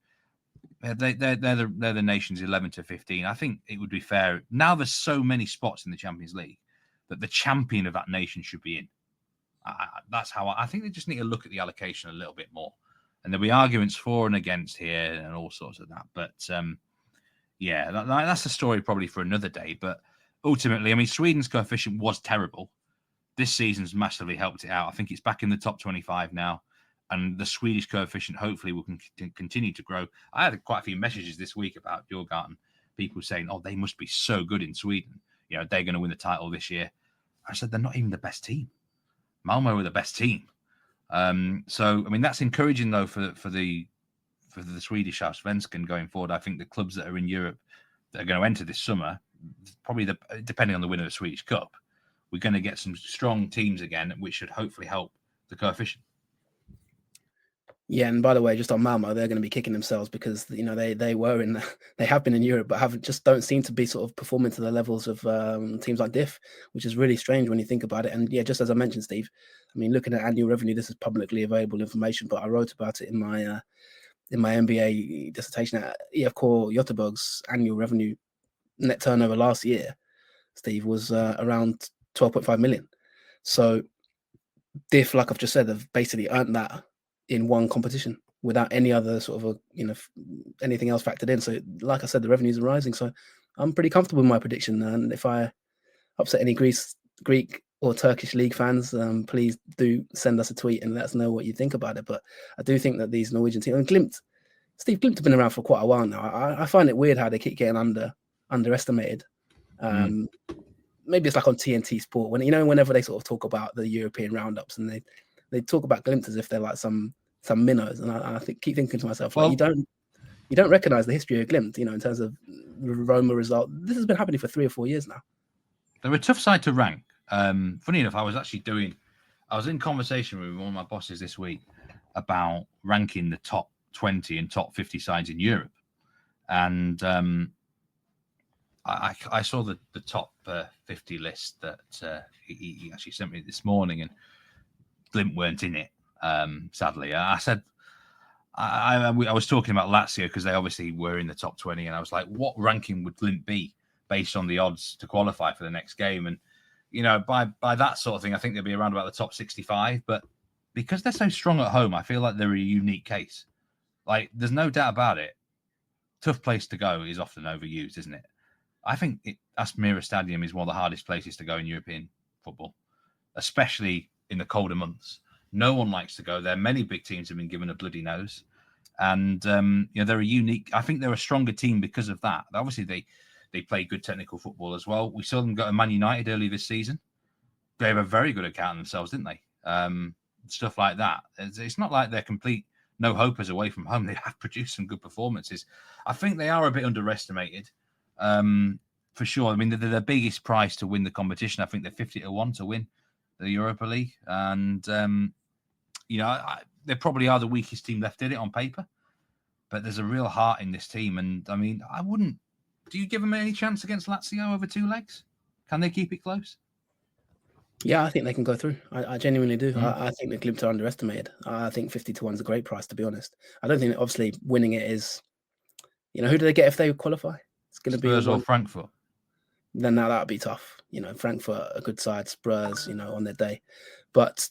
They're the nations 11 to 15. I think it would be fair. Now there's so many spots in the Champions League that the champion of that nation should be in. That's how I think they just need to look at the allocation a little bit more. And there'll be arguments for and against here and all sorts of that. But that's a story probably for another day. But ultimately, I mean, Sweden's coefficient was terrible. This season's massively helped it out. I think it's back in the top 25 now. And the Swedish coefficient hopefully will continue to grow. I had quite a few messages this week about Djurgården, people saying, oh, they must be so good in Sweden. They're going to win the title this year. I said, they're not even the best team. Malmö were the best team. So, I mean, that's encouraging, though, for the Swedish Allsvenskan going forward. I think the clubs that are in Europe that are going to enter this summer, probably depending on the winner of the Swedish Cup, we're going to get some strong teams again, which should hopefully help the coefficient. Yeah, and by the way, just on Malmo, they're going to be kicking themselves because they have been in Europe, but don't seem to be sort of performing to the levels of teams like Diff, which is really strange when you think about it. And yeah, just as I mentioned, Steve, I mean, looking at annual revenue, this is publicly available information, but I wrote about it in my MBA dissertation at EF Core Göteborg's annual revenue net turnover last year, Steve, was around 12.5 million. So Diff, like I've just said, have basically earned that in one competition without any other sort of anything else factored in. So like I said, the revenues are rising. So I'm pretty comfortable with my prediction. And if I upset any Greek or Turkish league fans, please do send us a tweet and let us know what you think about it. But I do think that these Norwegian teams, and Glimt have been around for quite a while now. I find it weird how they keep getting underestimated. Maybe it's like on TNT Sport whenever they sort of talk about the European roundups and they talk about Glimt as if they're like some minnows, and I keep thinking to myself, like, you don't recognize the history of Glimt, in terms of Roma result. This has been happening for 3 or 4 years now. They're a tough side to rank. Funny enough, I was in conversation with one of my bosses this week about ranking the top 20 and top 50 sides in Europe, and I saw the top 50 list that he actually sent me this morning, and Glimt weren't in it, sadly. I said, I was talking about Lazio because they obviously were in the top 20, and I was like, what ranking would Glimt be based on the odds to qualify for the next game? And, by that sort of thing, I think they'll be around about the top 65. But because they're so strong at home, I feel like they're a unique case. Like, there's no doubt about it. Tough place to go is often overused, isn't it? I think Asmira Stadium is one of the hardest places to go in European football. especially in the colder months. No one likes to go there. Many big teams have been given a bloody nose. And, they're a unique... I think they're a stronger team because of that. Obviously, they play good technical football as well. We saw them go to Man United early this season. They have a very good account of themselves, didn't they? Stuff like that. It's not like they're complete no-hopers away from home. They have produced some good performances. I think they are a bit underestimated, for sure. I mean, they're the biggest prize to win the competition. I think they're 50-1 to win the Europa League. And, they probably are the weakest team left in it on paper. But there's a real heart in this team. And, I mean, I wouldn't... Do you give them any chance against Lazio over 2 legs? Can they keep it close? Yeah, I think they can go through. I genuinely do. I think the Glimt are underestimated. I think 50-1 is a great price, to be honest. I don't think that obviously winning it is, who do they get if they qualify? It's going to be Spurs or Frankfurt. Then now that would be tough. Frankfurt, a good side, Spurs, on their day. But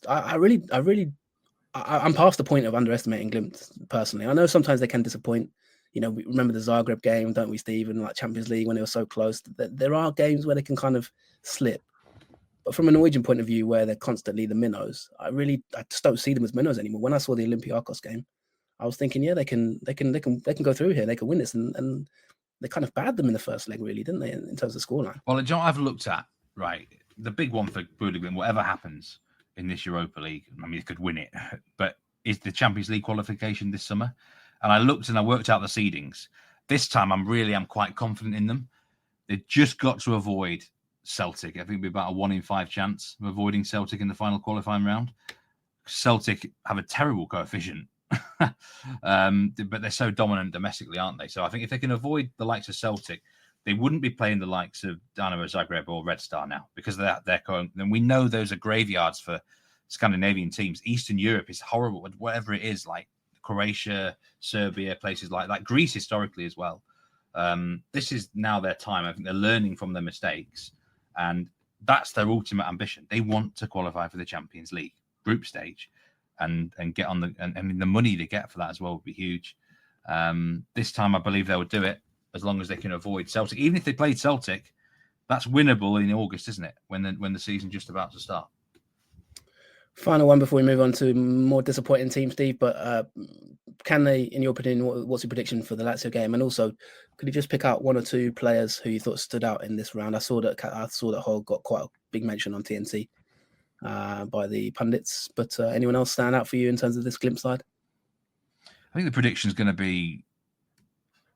I'm past the point of underestimating Glimt personally. I know sometimes they can disappoint. We remember the Zagreb game, don't we, Steve? And like Champions League when they were so close. There are games where they can kind of slip. But from a Norwegian point of view, where they're constantly the minnows, I just don't see them as minnows anymore. When I saw the Olympiakos game, I was thinking, yeah, they can go through here, they can win this, and they kind of bad them in the first leg, really, didn't they, in terms of scoreline? Well, I've looked at the big one for Bodø, whatever happens in this Europa League. I mean, it could win it, but is the Champions League qualification this summer? And I looked and I worked out the seedings. This time, I'm quite confident in them. They've just got to avoid Celtic. I think it'll be about a 1 in 5 chance of avoiding Celtic in the final qualifying round. Celtic have a terrible coefficient, but they're so dominant domestically, aren't they? So I think if they can avoid the likes of Celtic, they wouldn't be playing the likes of Dynamo Zagreb or Red Star now because they're going. And we know those are graveyards for Scandinavian teams. Eastern Europe is horrible, whatever it is, like Croatia, Serbia, places like that. Greece historically as well. This is now their time. I think they're learning from their mistakes. And that's their ultimate ambition. They want to qualify for the Champions League group stage and get on the money they get for that as well would be huge. This time, I believe they will do it as long as they can avoid Celtic. Even if they played Celtic, that's winnable in August, isn't it? When the season's just about to start. Final one before we move on to more disappointing team, Steve. But can they, in your opinion, what's your prediction for the Lazio game? And also, could you just pick out 1 or 2 players who you thought stood out in this round? I saw that Hall got quite a big mention on TNT by the pundits. But anyone else stand out for you in terms of this Glimt side? I think the prediction is going to be...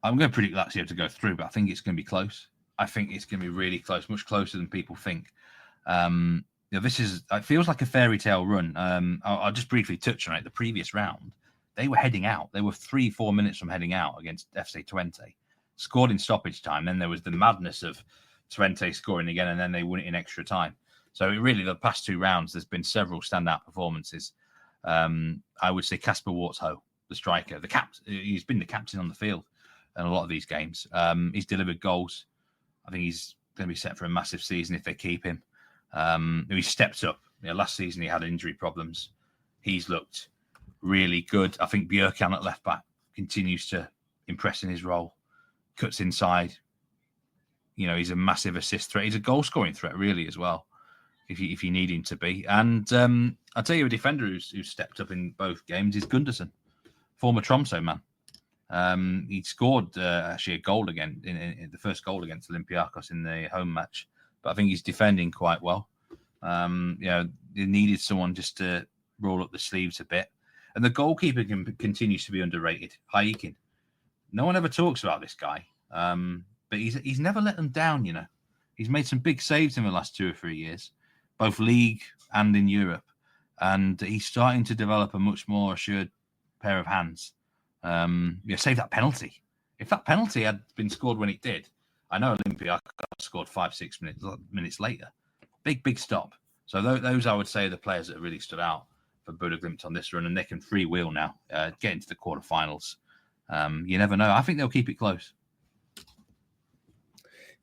I'm going to predict Lazio to go through, but I think it's going to be close. I think it's going to be really close, much closer than people think. It feels like a fairy tale run. I'll just briefly touch on it. The previous round, they were heading out. They were 3-4 minutes from heading out against FC Twente. Scored in stoppage time. Then there was the madness of Twente scoring again, and then they won it in extra time. So the past 2 rounds, there's been several standout performances. I would say Kasper Wartsho, the striker, he's been the captain on the field in a lot of these games. He's delivered goals. I think he's going to be set for a massive season if they keep him. He stepped up. Last season he had injury problems. He's looked really good. I think Björkan at left back continues to impress in his role. Cuts inside. He's a massive assist threat. He's a goal scoring threat really as well, if you need him to be. And I'll tell you a defender who's stepped up in both games is Gunderson, former Tromsø man. He scored actually a goal again in the first goal against Olympiakos in the home match. But I think he's defending quite well. They needed someone just to roll up the sleeves a bit. And the goalkeeper continues to be underrated, Haikin. No one ever talks about this guy, but he's never let them down, He's made some big saves in the last 2 or 3 years, both league and in Europe. And he's starting to develop a much more assured pair of hands. Save that penalty. If that penalty had been scored when it did, I know Olympiakos scored 5-6 minutes later. Big stop. So those I would say are the players that have really stood out for Bodø Glimt on this run, and they can freewheel now, get into the quarterfinals. You never know. I think they'll keep it close.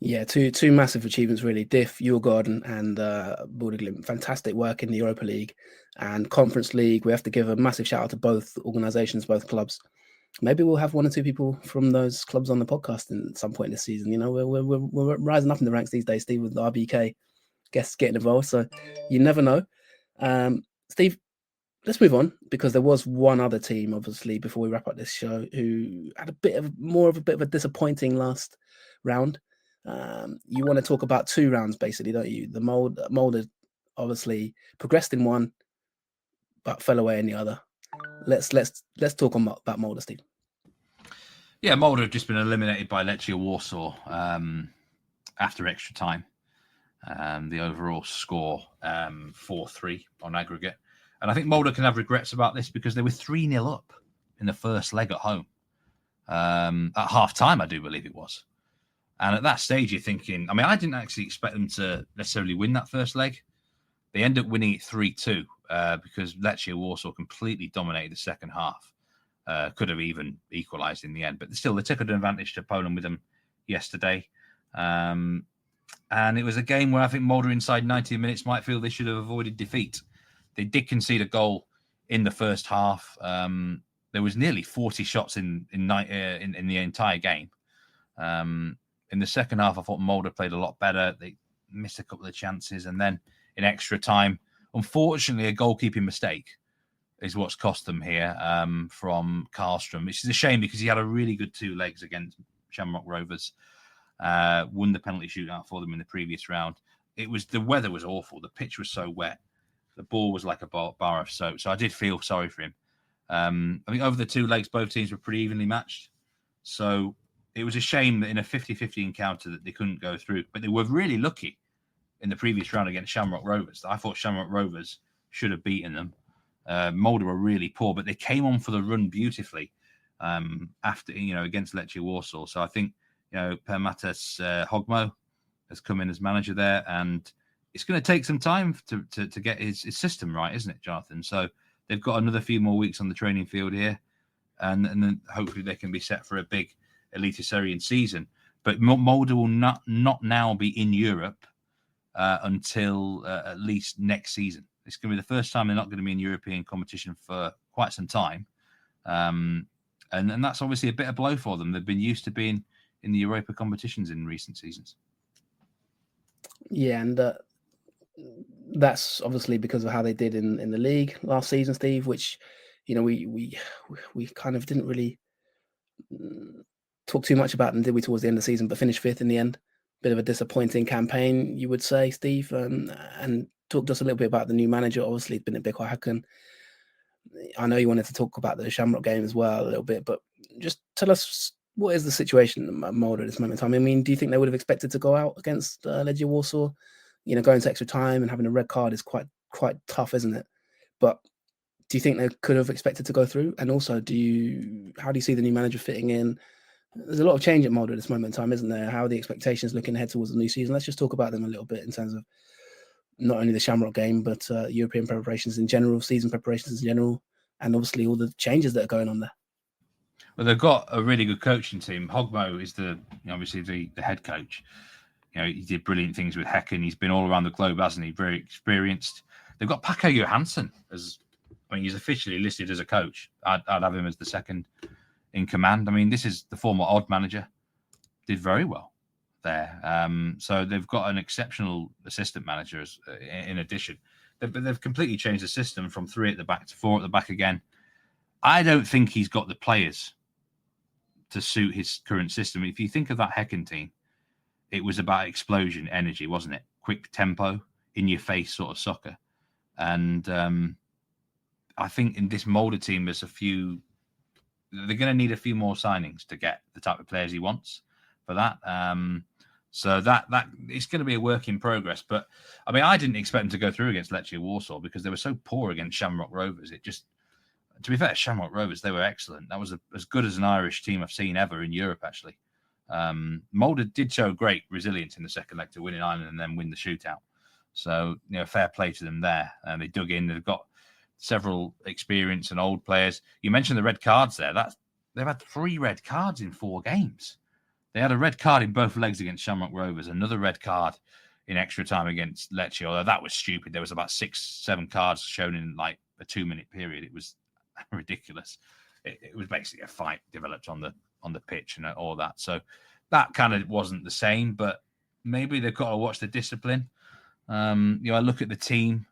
Yeah, two massive achievements really. Diff, Djurgården and Bodø Glimt. Fantastic work in the Europa League and Conference League. We have to give a massive shout out to both organisations, both clubs. Maybe we'll have 1 or 2 people from those clubs on the podcast at some point this season. We're rising up in the ranks these days, Steve, with RBK guests getting involved. So you never know. Steve, let's move on, because there was one other team, obviously, before we wrap up this show, who had a bit of a disappointing last round. You want to talk about 2 rounds, basically, don't you? The Molde obviously progressed in one, but fell away in the other. Let's talk about Molde, Steve. Yeah, Molde have just been eliminated by Legia Warsaw after extra time. The overall score 4-3 on aggregate. And I think Molde can have regrets about this, because they were 3-0 up in the first leg at home. At half-time, I do believe it was. And at that stage, you're thinking, I mean, I didn't actually expect them to necessarily win that first leg. They end up winning it 3-2 because Legia Warsaw completely dominated the second half. Could have even equalised in the end. But still, they took an advantage to Poland with them yesterday. And it was a game where I think Molde inside 90 minutes might feel they should have avoided defeat. They did concede a goal in the first half. There was nearly 40 shots in the entire game. In the second half, I thought Molde played a lot better. They missed a couple of chances. And then in extra time, unfortunately, a goalkeeping mistake is what's cost them here from Karlström, which is a shame, because he had a really good 2 legs against Shamrock Rovers. Won the penalty shootout for them in the previous round. The weather was awful. The pitch was so wet. The ball was like a bar of soap. So I did feel sorry for him. I think over the 2 legs, both teams were pretty evenly matched. So it was a shame that in a 50-50 encounter that they couldn't go through. But they were really lucky in the previous round against Shamrock Rovers. I thought Shamrock Rovers should have beaten them. Molde were really poor, but they came on for the run beautifully after, against Legia Warsaw. So I think, Per Matas Hogmo has come in as manager there, and it's going to take some time to get his system right, isn't it, Jonathan? So they've got another few more weeks on the training field here, and then hopefully they can be set for a big Eliteserien season. But Molde will not now be in Europe until at least next season. It's going to be the first time they're not going to be in European competition for quite some time. And that's obviously a bit of blow for them. They've been used to being in the Europa competitions in recent seasons. Yeah, and that's obviously because of how they did in the league last season, Steve, which, we kind of didn't really talk too much about them, did we, towards the end of the season, but finished 5th in the end. Bit of a disappointing campaign, you would say, Steve. And talk to us a little bit about the new manager. Obviously, it's been a big Hakan. I know you wanted to talk about the Shamrock game as well a little bit, but just tell us, what is the situation at Molde at this moment in time? I mean, do you think they would have expected to go out against Legia Warsaw? Going to extra time and having a red card is quite tough, isn't it? But do you think they could have expected to go through? And also, how do you see the new manager fitting in? There's a lot of change at Molde at this moment in time, isn't there? How are the expectations looking ahead towards the new season? Let's just talk about them a little bit in terms of not only the Shamrock game, but European preparations in general, season preparations in general, and obviously all the changes that are going on there. Well, they've got a really good coaching team. Hogmo is obviously the head coach. He did brilliant things with Häcken. He's been all around the globe, hasn't he? Very experienced. They've got Paco Johansson he's officially listed as a coach. I'd have him as the second in command. I mean, this is the former Odd manager. Did very well there. So they've got an exceptional assistant manager in addition. They've completely changed the system from 3 at the back to 4 at the back again. I don't think he's got the players to suit his current system. If you think of that Häcken team, it was about explosion, energy, wasn't it? Quick tempo, in-your-face sort of soccer. And I think in this Molde team, they're going to need a few more signings to get the type of players he wants for that. So that it's going to be a work in progress. But I mean, I didn't expect them to go through against Legia Warsaw because they were so poor against Shamrock Rovers. To be fair, Shamrock Rovers, they were excellent. That was as good as an Irish team I've seen ever in Europe, actually. Molde did show great resilience in the second leg to win in Ireland and then win the shootout. So, fair play to them there. And they dug in. They've got several experienced and old players. You mentioned the red cards there. They've had 3 red cards in 4 games. They had a red card in both legs against Shamrock Rovers, another red card in extra time against Lecce, although that was stupid. There was about 6-7 cards shown in like a 2-minute period. It was ridiculous. It was basically a fight developed on the pitch and all that. So that kind of wasn't the same, but maybe they've got to watch the discipline. I look at the team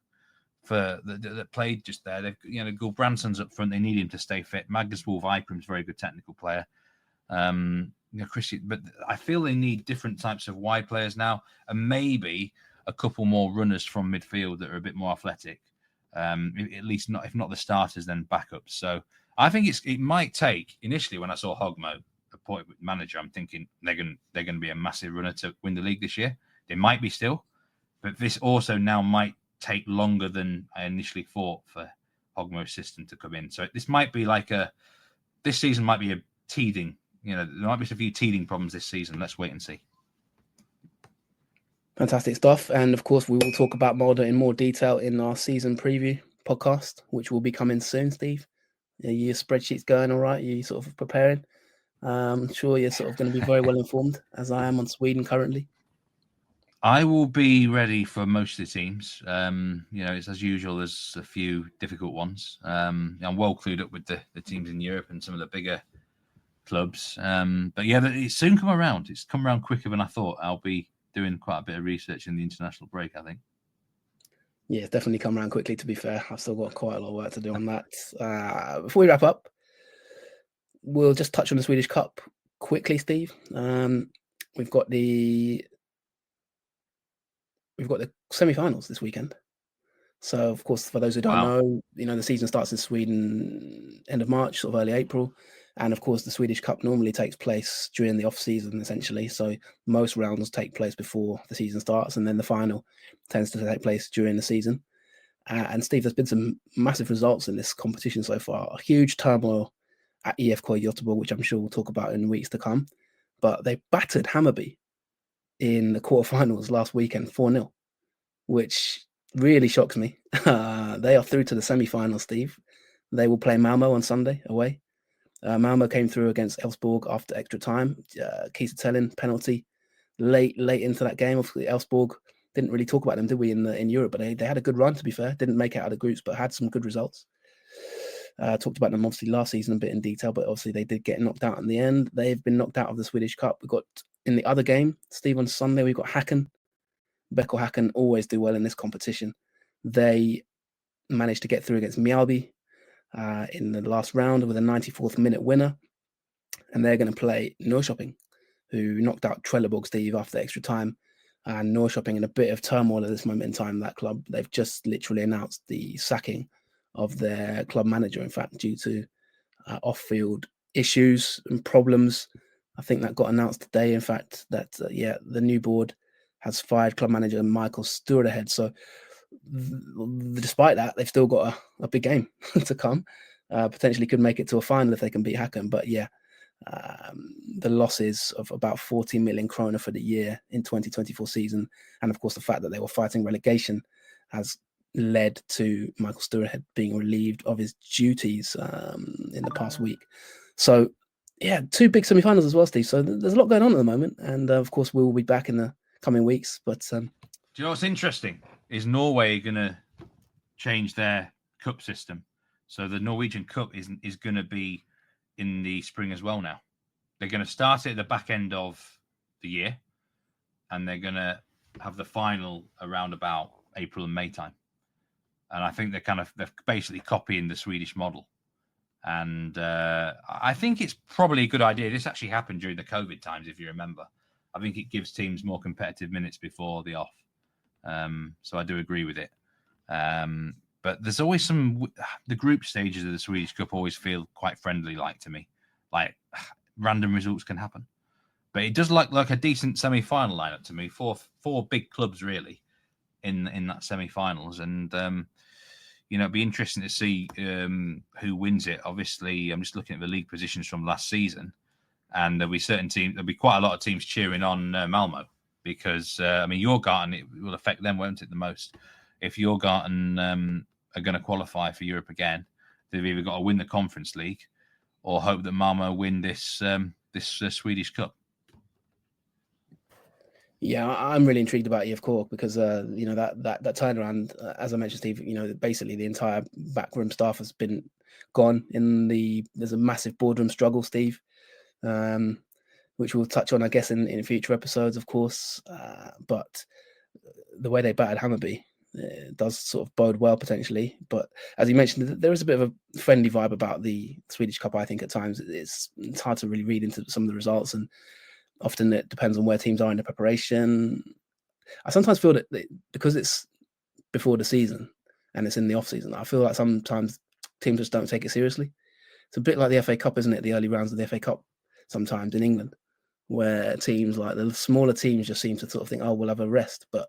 that played just there. They've Gulbransson's up front. They need him to stay fit. Magnus Wolf-Eikram's a very good technical player. Christian, but I feel they need different types of wide players now, and maybe a couple more runners from midfield that are a bit more athletic. At least not, if not the starters, then backups. So I think it might take. Initially, when I saw Hogmo appointed manager, I'm thinking they're going to be a massive runner to win the league this year. They might be still, but this also now might take longer than I initially thought for Hogmo's system to come in. So this might be this season might be a teething. There might be a few teething problems this season. Let's wait and see. Fantastic stuff. And of course, we will talk about Molde in more detail in our season preview podcast, which will be coming soon, Steve. Are your spreadsheets going all right? Are you sort of preparing? I'm sure you're sort of going to be very well informed, as I am on Sweden currently. I will be ready for most of the teams. It's as usual, there's a few difficult ones. I'm well clued up with the teams in Europe and some of the bigger clubs. But yeah, it's soon come around. It's come around quicker than I thought. I'll be doing quite a bit of research in the international break, I think. Yeah, it's definitely come around quickly, to be fair. I've still got quite a lot of work to do on that. Before we wrap up, we'll just touch on the Swedish Cup quickly, Steve. We've got the semi-finals this weekend. So, of course, for those who don't know, the season starts in Sweden end of March, sort of early April. And, of course, the Swedish Cup normally takes place during the off-season, essentially. So most rounds take place before the season starts, and then the final tends to take place during the season. And, Steve, there's been some massive results in this competition so far. A huge turmoil at IFK Göteborg, which I'm sure we'll talk about in weeks to come. But they battered Hammarby in the quarterfinals last weekend, 4-0, which really shocks me. They are through to the semi-finals, Steve. They will play Malmo on Sunday away. Malmo came through against Elfsborg after extra time. Kiese Tellin penalty late into that game. Obviously, Elfsborg didn't really talk about them, did we, in Europe? But they had a good run, to be fair. Didn't make it out of the groups, but had some good results. Talked about them obviously last season a bit in detail, but obviously they did get knocked out in the end. They've been knocked out of the Swedish Cup. We've got in the other game, Steve, on Sunday, we've got Häcken. Beckel Häcken always do well in this competition. They managed to get through against Mjällby in the last round with a 94th minute winner. And they're going to play Norrköping, who knocked out Trelleborg, Steve, after extra time. And Norrköping in a bit of turmoil at this moment in time, that club. They've just literally announced the sacking of their club manager, in fact, due to off-field issues and problems. I think that got announced today, in fact, that, the new board has fired club manager Michael Sturridge. So despite that, they've still got a big game to come. Potentially could make it to a final if they can beat Häcken. But the losses of about 40 million kroner for the year in 2024 season, and of course the fact that they were fighting relegation, has led to Michael Sturridge being relieved of his duties in the past week. So, two big semi-finals as well, Steve. So there's a lot going on at the moment, and of course we will be back in the coming weeks. But do you know what's interesting? Is Norway going to change their cup system? So the Norwegian Cup is going to be in the spring as well now. They're going to start it at the back end of the year, and they're going to have the final around about April and May time. And I think they're basically copying the Swedish model. And I think it's probably a good idea. This actually happened during the COVID times, if you remember. I think it gives teams more competitive minutes before the off. So I do agree with it. But there's always the group stages of the Swedish Cup always feel quite friendly, to me. Like random results can happen. But it does look like a decent semi-final lineup to me. Four big clubs, really, in that semi-finals. And, it'd be interesting to see who wins it. Obviously, I'm just looking at the league positions from last season. And there'll be quite a lot of teams cheering on Malmo. Because, Djurgården, it will affect them, won't it, the most? If Djurgården are going to qualify for Europe again, they've either got to win the Conference League or hope that Malmo win this Swedish Cup. Yeah, I'm really intrigued about IFK because, that turnaround, as I mentioned, Steve, basically the entire backroom staff has been gone. There's a massive boardroom struggle, Steve, which we'll touch on, I guess, in future episodes, of course. But the way they battered Hammarby, It does sort of bode well potentially. But as you mentioned, there is a bit of a friendly vibe about the Swedish Cup. I think at times it's hard to really read into some of the results, and often it depends on where teams are in the preparation. I sometimes feel that because it's before the season and it's in the off season, I feel like sometimes teams just don't take it seriously. It's a bit like the FA Cup, isn't it? The early rounds of the FA Cup sometimes in England, where teams like the smaller teams just seem to sort of think, oh, we'll have a rest. But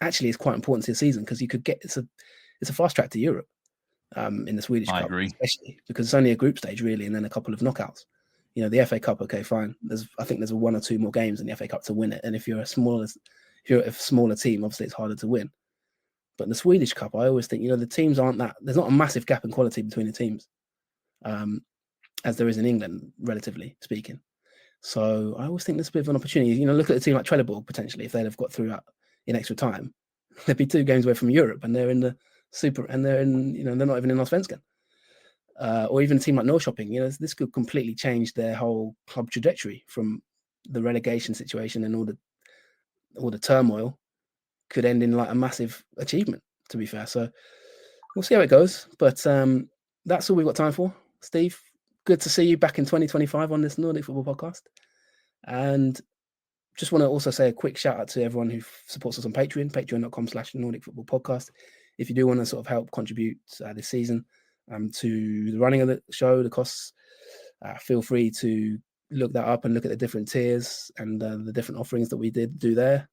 actually, it's quite important to the season because you could get it's a fast track to Europe in the Swedish Cup, agree. especially because it's only a group stage really, and then a couple of knockouts. You know, the FA Cup, okay, fine. I think there's one or two more games in the FA Cup to win it, and if you're a smaller team, obviously it's harder to win. But in the Swedish Cup, I always think, you know, the teams aren't that. There's not a massive gap in quality between the teams, as there is in England, relatively speaking. So I always think there's a bit of an opportunity. You know, look at a team like Trelleborg potentially, if they'd have got through that in extra time, they'd be 2 games away from Europe, and they're in the super, and they're in, you know, they're not even in Allsvenskan. Or even a team like Norrköping, you know, this could completely change their whole club trajectory from the relegation situation, and all the turmoil could end in like a massive achievement, to be fair. So we'll see how it goes. But that's all we've got time for. Steve, good to see you back in 2025 on this Nordic Football Podcast. And just want to also say a quick shout out to everyone who supports us on Patreon, patreon.com/Nordic Football Podcast. If you do want to sort of help contribute this season to the running of the show, the costs, feel free to look that up and look at the different tiers and the different offerings that we did do there,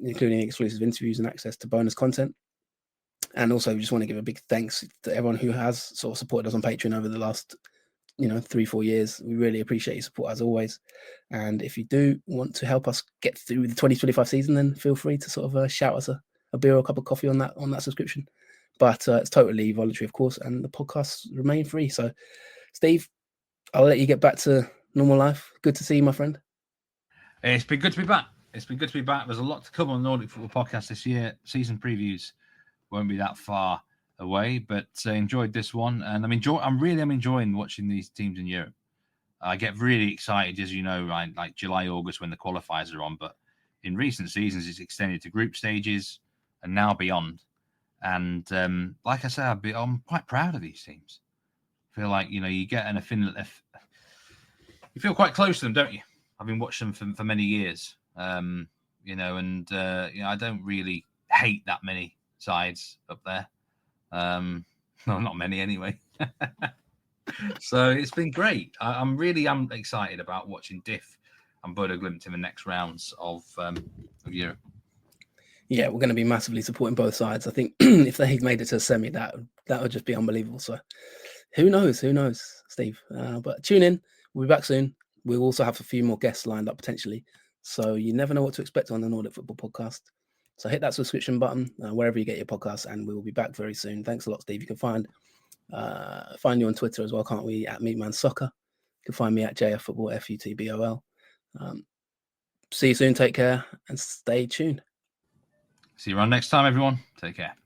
including exclusive interviews and access to bonus content. And also, we just want to give a big thanks to everyone who has sort of supported us on Patreon over the last, 3-4 years. We really appreciate your support as always. And if you do want to help us get through the 2025 season, then feel free to sort of shout us a beer or a cup of coffee on that subscription. But it's totally voluntary, of course, and the podcasts remain free. So, Steve, I'll let you get back to normal life. Good to see you, my friend. It's been good to be back. There's a lot to come on the Nordic Football Podcast this year. Season previews won't be that far away, but enjoyed this one, and I'm enjoying watching these teams in Europe. I get really excited, as you know, right, like July, August when the qualifiers are on. But in recent seasons, it's extended to group stages and now beyond. And like I said, I'm quite proud of these teams. I feel like, you get an affinity. You feel quite close to them, don't you? I've been watching them for many years, and I don't really hate that many sides up there. No, not many anyway. So it's been great. I'm excited about watching Diff and Bodø Glimt in the next rounds of Europe. Yeah, we're going to be massively supporting both sides. I think if they made it to a semi, that would just be unbelievable. So who knows, Steve? But tune in. We'll be back soon. We'll also have a few more guests lined up potentially. So you never know what to expect on the Nordic Football Podcast. So hit that subscription button wherever you get your podcasts, and we will be back very soon. Thanks a lot, Steve. You can find you on Twitter as well, can't we? At Meatman Soccer. You can find me at JF Football, FUTBOL. See you soon. Take care and stay tuned. See you around next time, everyone. Take care.